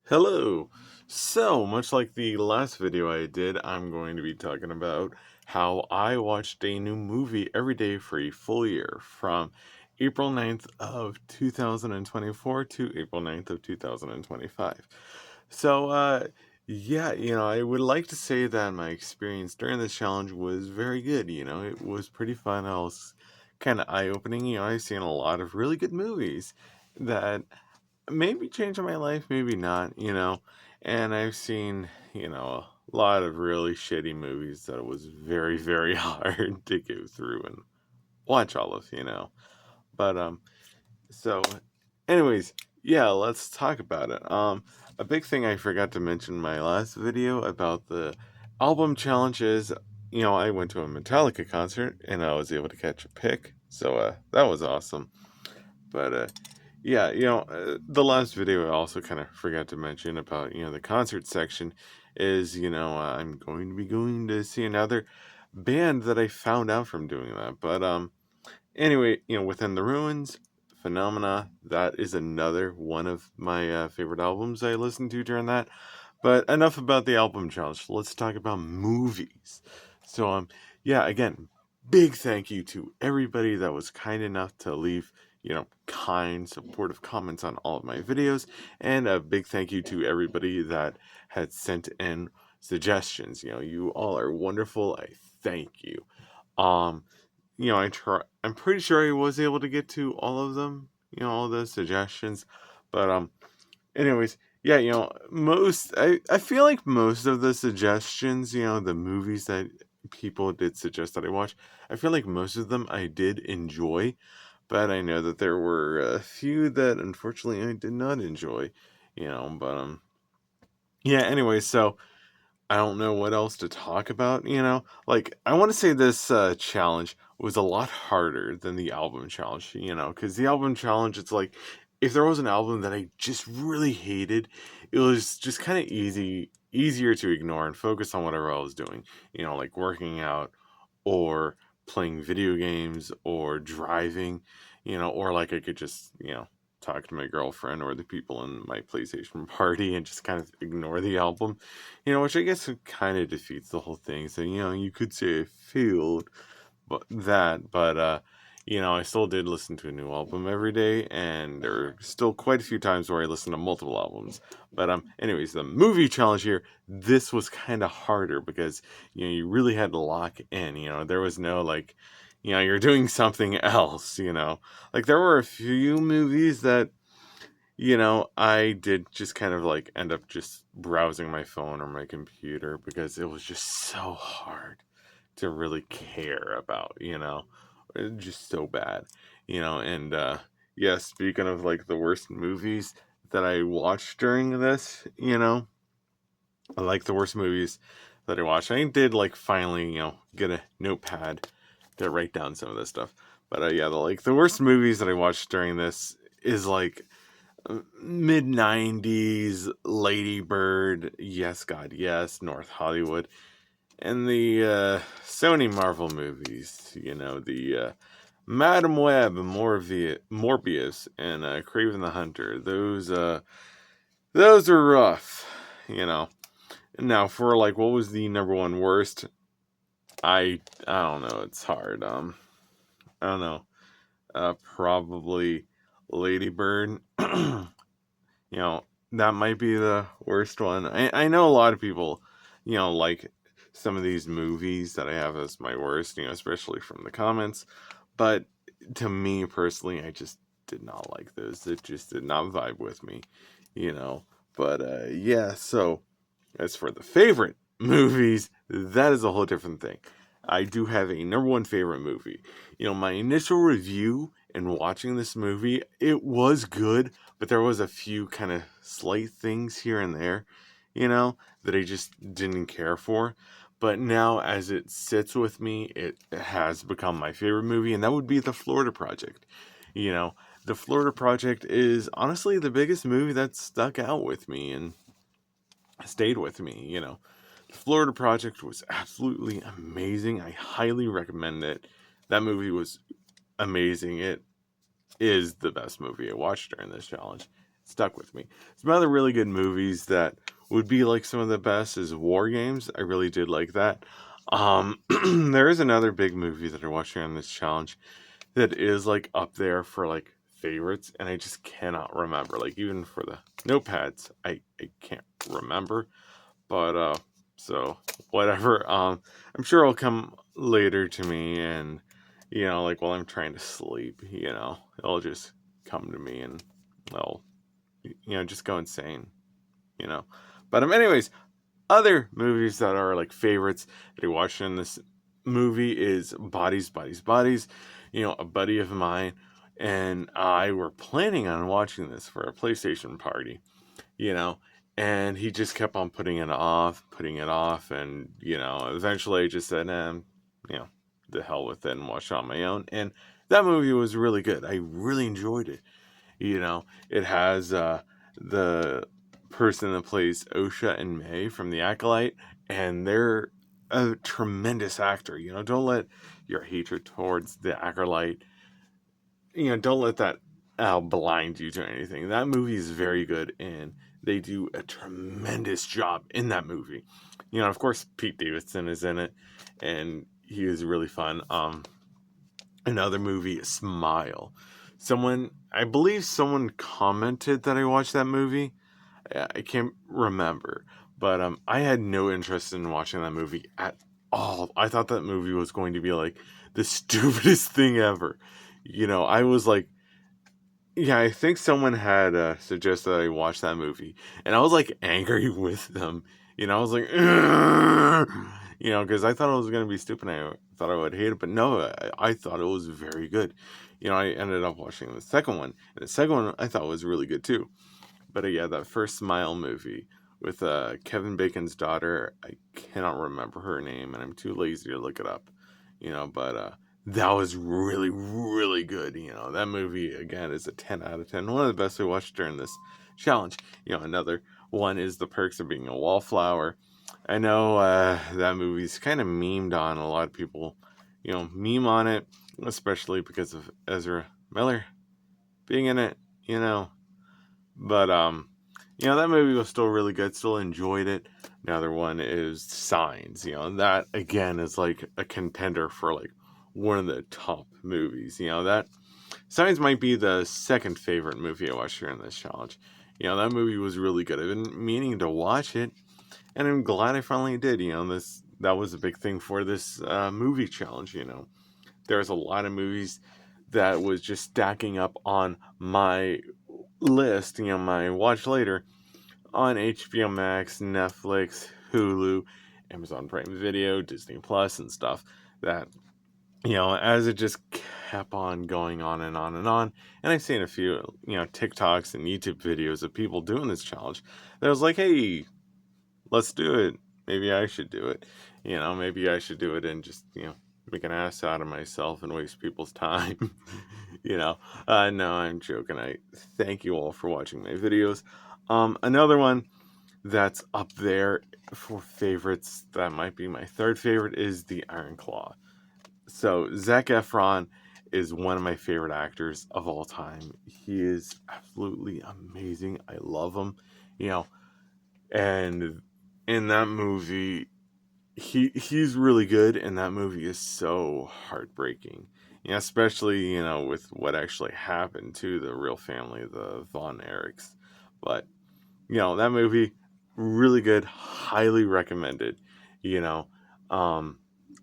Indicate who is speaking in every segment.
Speaker 1: Hello! So, much like the last video I did, I'm going to be talking about how I watched a new movie every day for a full year from April 9th of 2024 to April 9th of 2025. So, yeah, I would like to say that my experience during this challenge was very good. It was pretty fun. I was kind of eye-opening. I've seen a lot of really good movies that maybe changing my life, maybe not, And I've seen, a lot of really shitty movies that it was very, very hard to go through and watch all of. But so anyways, yeah, let's talk about it. A big thing I forgot to mention in my last video about the album challenges, I went to a Metallica concert and I was able to catch a pick. So that was awesome. But yeah, the last video I also kind of forgot to mention about, the concert section is, I'm going to be going to see another band that I found out from doing that. But anyway, Within the Ruins, Phenomena, that is another one of my favorite albums I listened to during that. But enough about the album challenge. Let's talk about movies. So yeah, again, big thank you to everybody that was kind enough to leave, kind, supportive comments on all of my videos, and a big thank you to everybody that had sent in suggestions. You all are wonderful. I thank you. Um, I'm pretty sure I was able to get to all of them, all those suggestions. But anyways, yeah, I feel like most of the suggestions, the movies that people did suggest that I watch, I feel like most of them I did enjoy, but I know that there were a few that unfortunately I did not enjoy, but yeah, anyway, so I don't know what else to talk about, Like, I want to say this challenge was a lot harder than the album challenge, because the album challenge, it's like, if there was an album that I just really hated, it was just kind of easier to ignore and focus on whatever I was doing, like working out or playing video games or driving, or like I could just, talk to my girlfriend or the people in my PlayStation party and just kind of ignore the album, which I guess kind of defeats the whole thing. So, you could say I failed, but I still did listen to a new album every day, and there are still quite a few times where I listen to multiple albums. But anyways, the movie challenge here, this was kind of harder because you really had to lock in. There was no like, you're doing something else. Like there were a few movies that I did just kind of like end up just browsing my phone or my computer because it was just so hard to really care about, just so bad, and yeah, speaking of like the worst movies that I watched during this, I like the worst movies that I watched. I did like finally, get a notepad to write down some of this stuff. But yeah, the worst movies that I watched during this is like mid 90s Lady Bird, Yes God Yes, North Hollywood, and the Sony Marvel movies, the Madam Web, Morbius, and Craven the Hunter. Those are rough, you know. Now for like what was the number one worst? I don't know. It's hard. I don't know. Probably Lady Bird. You know, that might be the worst one. I know a lot of people, like some of these movies that I have as my worst, especially from the comments. But to me personally, I just did not like those. It just did not vibe with me, you know. But yeah, so as for the favorite movies, that is a whole different thing. I do have a number one favorite movie. My initial review and watching this movie, it was good, but there was a few kind of slight things here and there, that I just didn't care for. But now, as it sits with me, it has become my favorite movie, and that would be The Florida Project. You know, The Florida Project is honestly the biggest movie that stuck out with me and stayed with me. The Florida Project was absolutely amazing. I highly recommend it. That movie was amazing. It is the best movie I watched during this challenge. stuck with me. Some other really good movies that would be like some of the best is War Games. I really did like that. There is another big movie that I watched on this challenge that is like up there for like favorites, and I just cannot remember. Like even for the notepads, I can't remember. But so whatever. I'm sure it'll come later to me, and like while I'm trying to sleep, it'll just come to me, and I'll just go insane, you know. But anyways, other movies that are like favorites that I watched in this movie is Bodies, Bodies, Bodies. A buddy of mine and I were planning on watching this for a PlayStation party, you know, and he just kept on putting it off, and eventually I just said, you know, the hell with it, and watched it on my own. And that movie was really good. I really enjoyed it. It has the person that plays Osha and May from The Acolyte, and they're a tremendous actor. Don't let your hatred towards The Acolyte, don't let that blind you to anything. That movie is very good, and they do a tremendous job in that movie. Of course, Pete Davidson is in it, and he is really fun. Another movie, Smile. I believe someone commented that I watched that movie. I can't remember, but I had no interest in watching that movie at all. I thought that movie was going to be like the stupidest thing ever. I was like, yeah, I think someone had suggested that I watch that movie, and I was like angry with them. I was like, "Ugh," because I thought it was going to be stupid. I thought I would hate it, but no, I thought it was very good. I ended up watching the second one, and the second one I thought was really good too. But yeah, that first Smile movie with Kevin Bacon's daughter, I cannot remember her name, and I'm too lazy to look it up. But that was really, really good. That movie again is a 10 out of 10. One of the best we watched during this challenge. Another one is The Perks of Being a Wallflower. I know that movie's kind of memed on. A lot of people, meme on it, especially because of Ezra Miller being in it. But that movie was still really good. Still enjoyed it. Another one is Signs. And that again is like a contender for like one of the top movies. That Signs might be the second favorite movie I watched during this challenge. That movie was really good. I've been meaning to watch it, and I'm glad I finally did. That was a big thing for this movie challenge. There was a lot of movies that was just stacking up on my list, my watch later on HBO Max, Netflix, Hulu, Amazon Prime Video, Disney Plus, and stuff. That as it just kept on going on and on and on. And I've seen a few TikToks and YouTube videos of people doing this challenge. That was like, hey, let's do it. Maybe I should do it. Maybe I should do it and just make an ass out of myself and waste people's time. No, I'm joking. I thank you all for watching my videos. Another one that's up there for favorites, that might be my third favorite, is The Iron Claw. So Zac Efron is one of my favorite actors of all time. He is absolutely amazing. I love him. And in that movie, he's really good, and that movie is so heartbreaking. Especially with what actually happened to the real family, the Von Erichs. But that movie, really good, highly recommended. You know, um,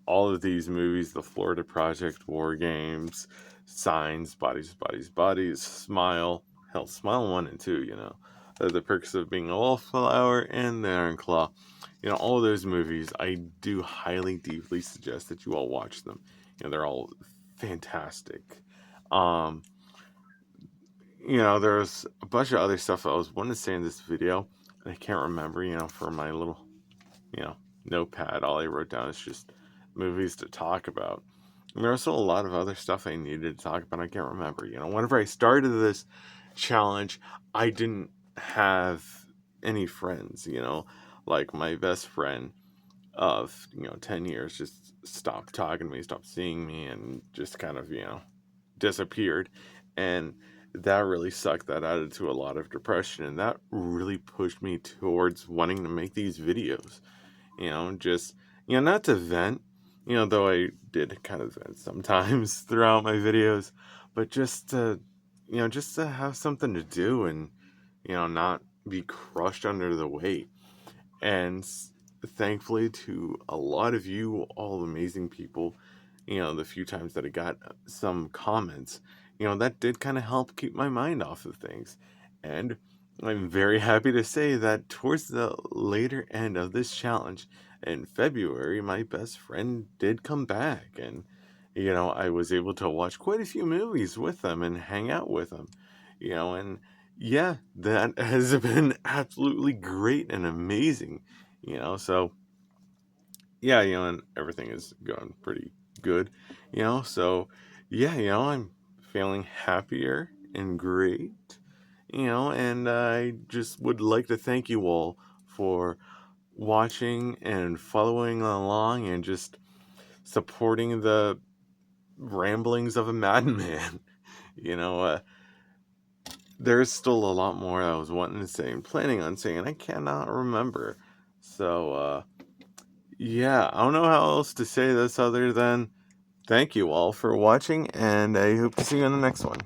Speaker 1: all of these movies, The Florida Project, War Games, Signs, Bodies, Bodies, Bodies, Smile, hell, Smile 1 and 2, The Perks of Being a Wallflower, and The Iron Claw. All of those movies, I do highly, deeply suggest that you all watch them. They're all fantastic. Um, there's a bunch of other stuff I was wanting to say in this video, and I can't remember, for my little, notepad. All I wrote down is just movies to talk about. And there's also a lot of other stuff I needed to talk about. I can't remember. Whenever I started this challenge, I didn't have any friends, like my best friend of 10 years just stopped talking to me, stopped seeing me, and just kind of disappeared. And that really sucked. That added to a lot of depression, and that really pushed me towards wanting to make these videos. Just, not to vent, though I did kind of vent sometimes throughout my videos, but just to have something to do and, not be crushed under the weight. And thankfully to a lot of you, all amazing people, the few times that I got some comments, that did kind of help keep my mind off of things. And I'm very happy to say that towards the later end of this challenge in February, my best friend did come back. And, I was able to watch quite a few movies with them and hang out with them, and yeah, that has been absolutely great and amazing, so yeah, and everything is going pretty good, so yeah, I'm feeling happier and great, and I just would like to thank you all for watching and following along and just supporting the ramblings of a madman. you know, uh, there's still a lot more I was wanting to say and planning on saying, and I cannot remember. So, yeah, I don't know how else to say this other than thank you all for watching, and I hope to see you on the next one.